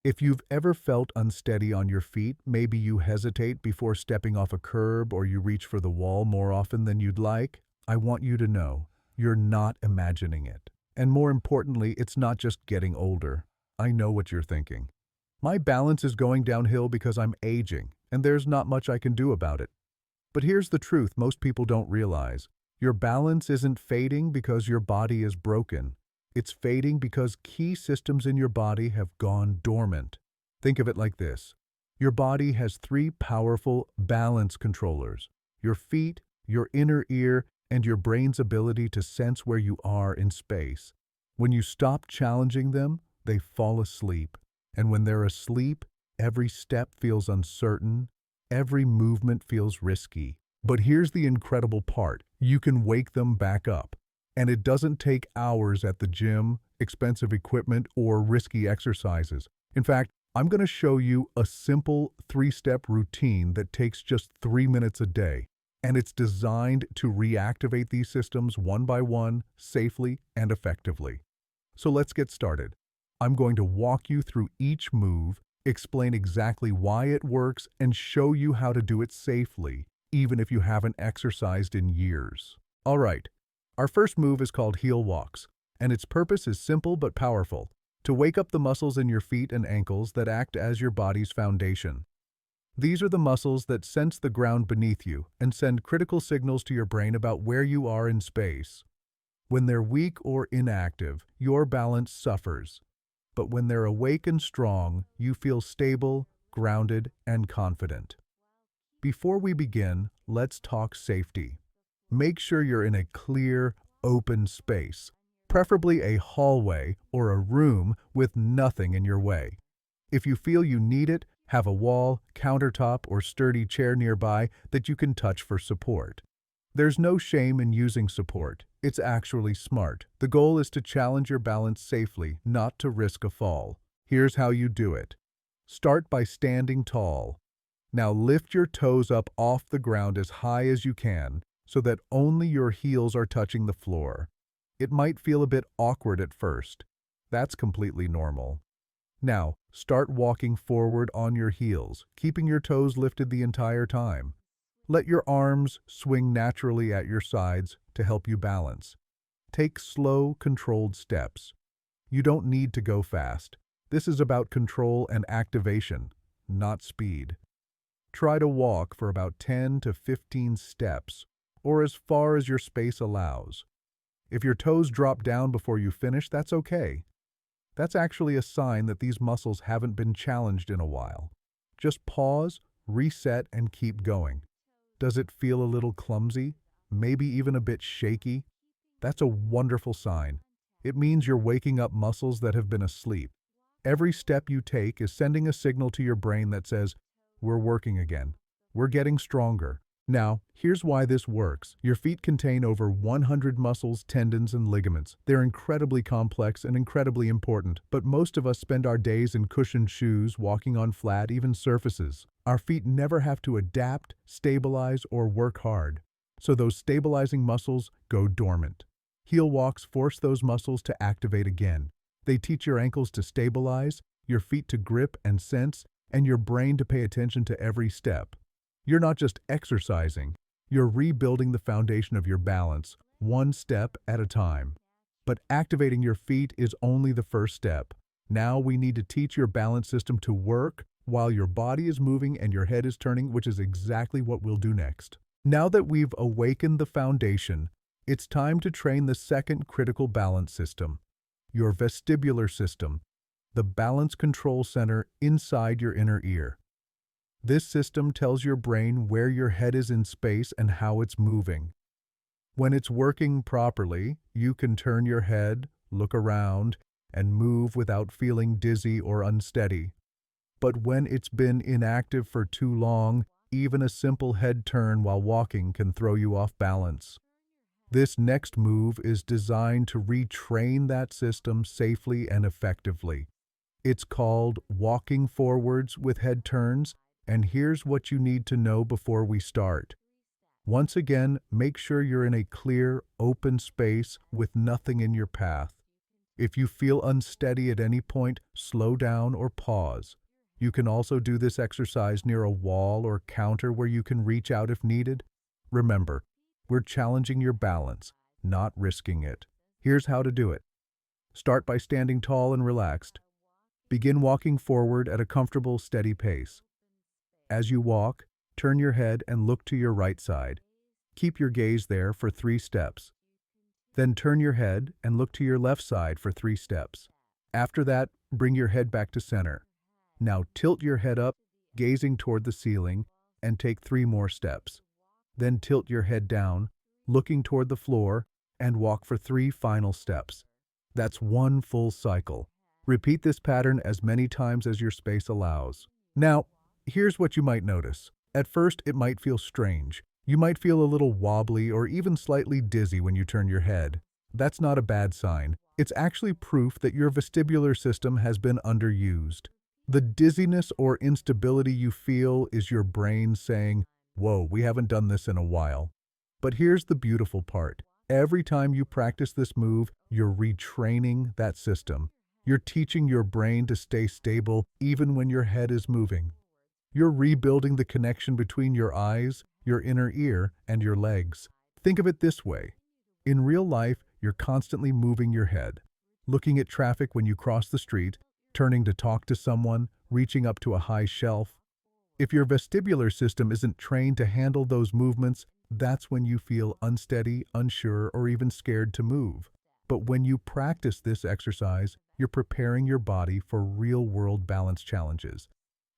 If you've ever felt unsteady on your feet, maybe you hesitate before stepping off a curb or you reach for the wall more often than you'd like, I want you to know you're not imagining it. And more importantly, it's not just getting older. I know what you're thinking. My balance is going downhill because I'm aging, and there's not much I can do about it. But here's the truth most people don't realize. Your balance isn't fading because your body is broken. It's fading because key systems in your body have gone dormant. Think of it like this. Your body has three powerful balance controllers: your feet, your inner ear, and your brain's ability to sense where you are in space. When you stop challenging them, they fall asleep. And when they're asleep, every step feels uncertain, every movement feels risky. But here's the incredible part. You can wake them back up. And it doesn't take hours at the gym, expensive equipment, or risky exercises. In fact, I'm going to show you a simple three-step routine that takes just 3 minutes a day. And it's designed to reactivate these systems one by one, safely and effectively. So let's get started. I'm going to walk you through each move, explain exactly why it works, and show you how to do it safely, even if you haven't exercised in years. All right. Our first move is called heel walks, and its purpose is simple but powerful: to wake up the muscles in your feet and ankles that act as your body's foundation. These are the muscles that sense the ground beneath you and send critical signals to your brain about where you are in space. When they're weak or inactive, your balance suffers. But when they're awake and strong, you feel stable, grounded, and confident. Before we begin, let's talk safety. Make sure you're in a clear, open space, preferably a hallway or a room with nothing in your way. If you feel you need it, have a wall, countertop, or sturdy chair nearby that you can touch for support. There's no shame in using support. It's actually smart. The goal is to challenge your balance safely, not to risk a fall. Here's how you do it. Start by standing tall. Now lift your toes up off the ground as high as you can, so that only your heels are touching the floor. It might feel a bit awkward at first. That's completely normal. Now, start walking forward on your heels, keeping your toes lifted the entire time. Let your arms swing naturally at your sides to help you balance. Take slow, controlled steps. You don't need to go fast. This is about control and activation, not speed. Try to walk for about 10 to 15 steps, or as far as your space allows. If your toes drop down before you finish, that's okay. That's actually a sign that these muscles haven't been challenged in a while. Just pause, reset, and keep going. Does it feel a little clumsy? Maybe even a bit shaky? That's a wonderful sign. It means you're waking up muscles that have been asleep. Every step you take is sending a signal to your brain that says, "We're working again. We're getting stronger." Now, here's why this works. Your feet contain over 100 muscles, tendons, and ligaments. They're incredibly complex and incredibly important, but most of us spend our days in cushioned shoes, walking on flat, even surfaces. Our feet never have to adapt, stabilize, or work hard. So those stabilizing muscles go dormant. Heel walks force those muscles to activate again. They teach your ankles to stabilize, your feet to grip and sense, and your brain to pay attention to every step. You're not just exercising, you're rebuilding the foundation of your balance, one step at a time. But activating your feet is only the first step. Now we need to teach your balance system to work while your body is moving and your head is turning, which is exactly what we'll do next. Now that we've awakened the foundation, it's time to train the second critical balance system, your vestibular system, the balance control center inside your inner ear. This system tells your brain where your head is in space and how it's moving. When it's working properly, you can turn your head, look around, and move without feeling dizzy or unsteady. But when it's been inactive for too long, even a simple head turn while walking can throw you off balance. This next move is designed to retrain that system safely and effectively. It's called walking forwards with head turns, and here's what you need to know before we start. Once again, make sure you're in a clear, open space with nothing in your path. If you feel unsteady at any point, slow down or pause. You can also do this exercise near a wall or counter where you can reach out if needed. Remember, we're challenging your balance, not risking it. Here's how to do it. Start by standing tall and relaxed. Begin walking forward at a comfortable, steady pace. As you walk, turn your head and look to your right side. Keep your gaze there for 3 steps. Then turn your head and look to your left side for 3 steps. After that, bring your head back to center. Now tilt your head up, gazing toward the ceiling, and take 3 more steps. Then tilt your head down, looking toward the floor, and walk for 3 final steps. That's 1 full cycle. Repeat this pattern as many times as your space allows. Now, here's what you might notice. At first, it might feel strange. You might feel a little wobbly or even slightly dizzy when you turn your head. That's not a bad sign. It's actually proof that your vestibular system has been underused. The dizziness or instability you feel is your brain saying, "Whoa, we haven't done this in a while." But here's the beautiful part. Every time you practice this move, you're retraining that system. You're teaching your brain to stay stable even when your head is moving. You're rebuilding the connection between your eyes, your inner ear, and your legs. Think of it this way. In real life, you're constantly moving your head, looking at traffic when you cross the street, turning to talk to someone, reaching up to a high shelf. If your vestibular system isn't trained to handle those movements, that's when you feel unsteady, unsure, or even scared to move. But when you practice this exercise, you're preparing your body for real-world balance challenges.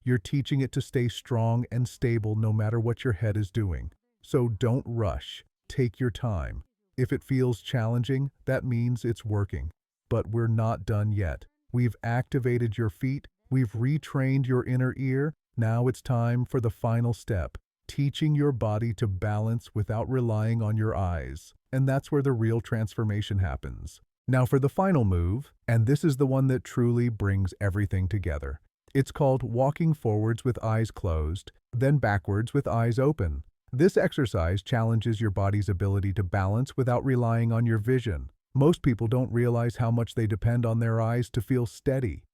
You're teaching it to stay strong and stable no matter what your head is doing. So don't rush. Take your time. If it feels challenging, that means it's working. But we're not done yet. We've activated your feet. We've retrained your inner ear. Now it's time for the final step, teaching your body to balance without relying on your eyes. And that's where the real transformation happens. Now for the final move, and this is the one that truly brings everything together. It's called walking forwards with eyes closed, then backwards with eyes open. This exercise challenges your body's ability to balance without relying on your vision. Most people don't realize how much they depend on their eyes to feel steady.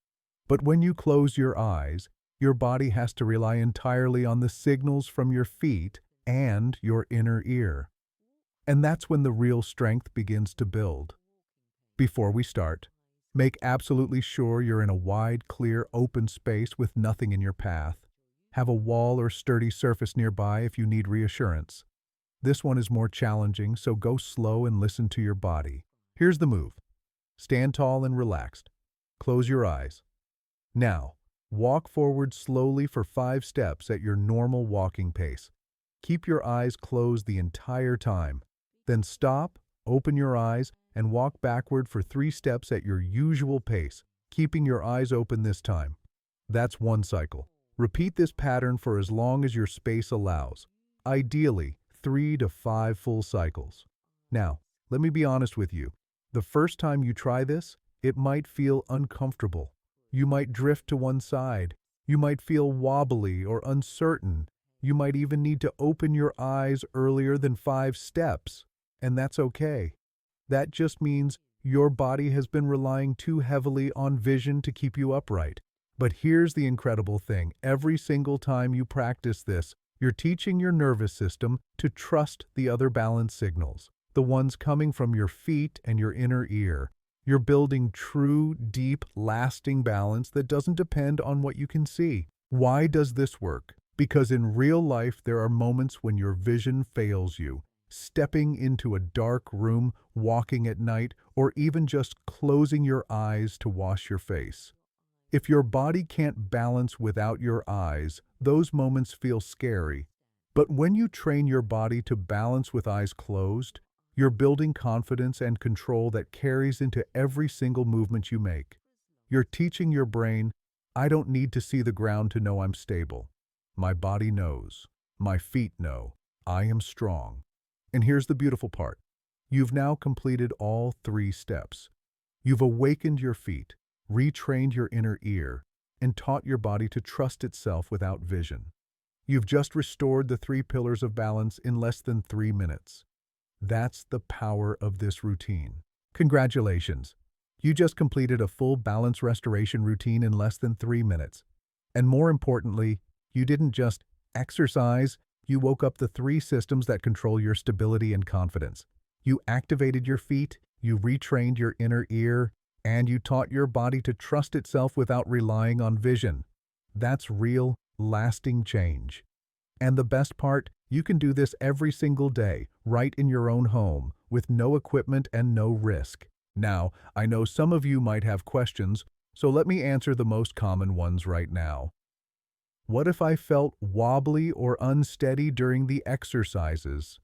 But when you close your eyes, your body has to rely entirely on the signals from your feet and your inner ear. And that's when the real strength begins to build. Before we start, make absolutely sure you're in a wide, clear, open space with nothing in your path. Have a wall or sturdy surface nearby if you need reassurance. This one is more challenging, so go slow and listen to your body. Here's the move. Stand tall and relaxed. Close your eyes. Now, walk forward slowly for 5 steps at your normal walking pace. Keep your eyes closed the entire time. Then stop, open your eyes, and walk backward for 3 steps at your usual pace, keeping your eyes open this time. That's 1 cycle. Repeat this pattern for as long as your space allows, ideally 3 to 5 full cycles. Now, let me be honest with you. The first time you try this, it might feel uncomfortable. You might drift to one side. You might feel wobbly or uncertain. You might even need to open your eyes earlier than 5 steps, and that's okay. That just means your body has been relying too heavily on vision to keep you upright. But here's the incredible thing. Every single time you practice this, you're teaching your nervous system to trust the other balance signals, the ones coming from your feet and your inner ear. You're building true, deep, lasting balance that doesn't depend on what you can see. Why does this work? Because in real life, there are moments when your vision fails you. Stepping into a dark room, walking at night, or even just closing your eyes to wash your face. If your body can't balance without your eyes, those moments feel scary. But when you train your body to balance with eyes closed, you're building confidence and control that carries into every single movement you make. You're teaching your brain, I don't need to see the ground to know I'm stable. My body knows. My feet know. I am strong. And here's the beautiful part. You've now completed all 3 steps. You've awakened your feet, retrained your inner ear, and taught your body to trust itself without vision. You've just restored the 3 pillars of balance in less than 3 minutes. That's the power of this routine. Congratulations! You just completed a full balance restoration routine in less than 3 minutes. And more importantly, you didn't just exercise, you woke up the 3 systems that control your stability and confidence. You activated your feet, you retrained your inner ear, and you taught your body to trust itself without relying on vision. That's real, lasting change. And the best part, you can do this every single day, right in your own home, with no equipment and no risk. Now, I know some of you might have questions, so let me answer the most common ones right now. What if I felt wobbly or unsteady during the exercises?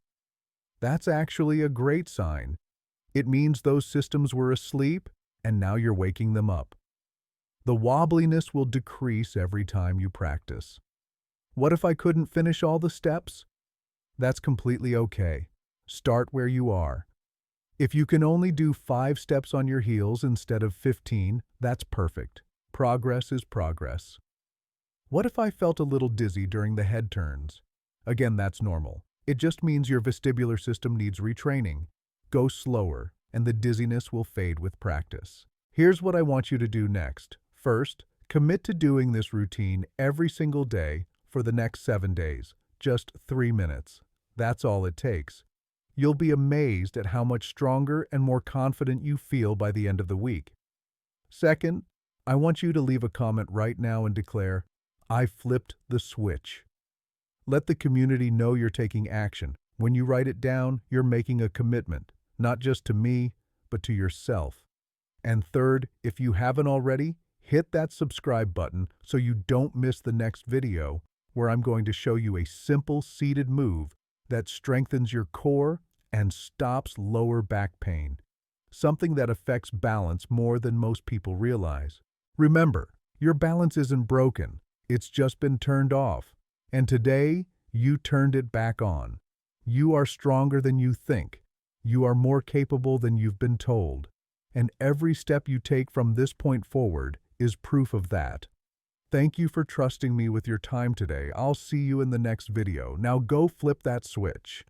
That's actually a great sign. It means those systems were asleep, and now you're waking them up. The wobbliness will decrease every time you practice. What if I couldn't finish all the steps? That's completely okay. Start where you are. If you can only do 5 steps on your heels instead of 15, that's perfect. Progress is progress. What if I felt a little dizzy during the head turns? Again, that's normal. It just means your vestibular system needs retraining. Go slower, and the dizziness will fade with practice. Here's what I want you to do next. First, commit to doing this routine every single day for the next 7 days, just 3 minutes. That's all it takes. You'll be amazed at how much stronger and more confident you feel by the end of the week. Second, I want you to leave a comment right now and declare, "I flipped the switch." Let the community know you're taking action. When you write it down, you're making a commitment, not just to me, but to yourself. And third, if you haven't already, hit that subscribe button so you don't miss the next video, where I'm going to show you a simple seated move that strengthens your core and stops lower back pain, something that affects balance more than most people realize. Remember, your balance isn't broken, it's just been turned off. And today, you turned it back on. You are stronger than you think. You are more capable than you've been told. And every step you take from this point forward is proof of that. Thank you for trusting me with your time today. I'll see you in the next video. Now go flip that switch.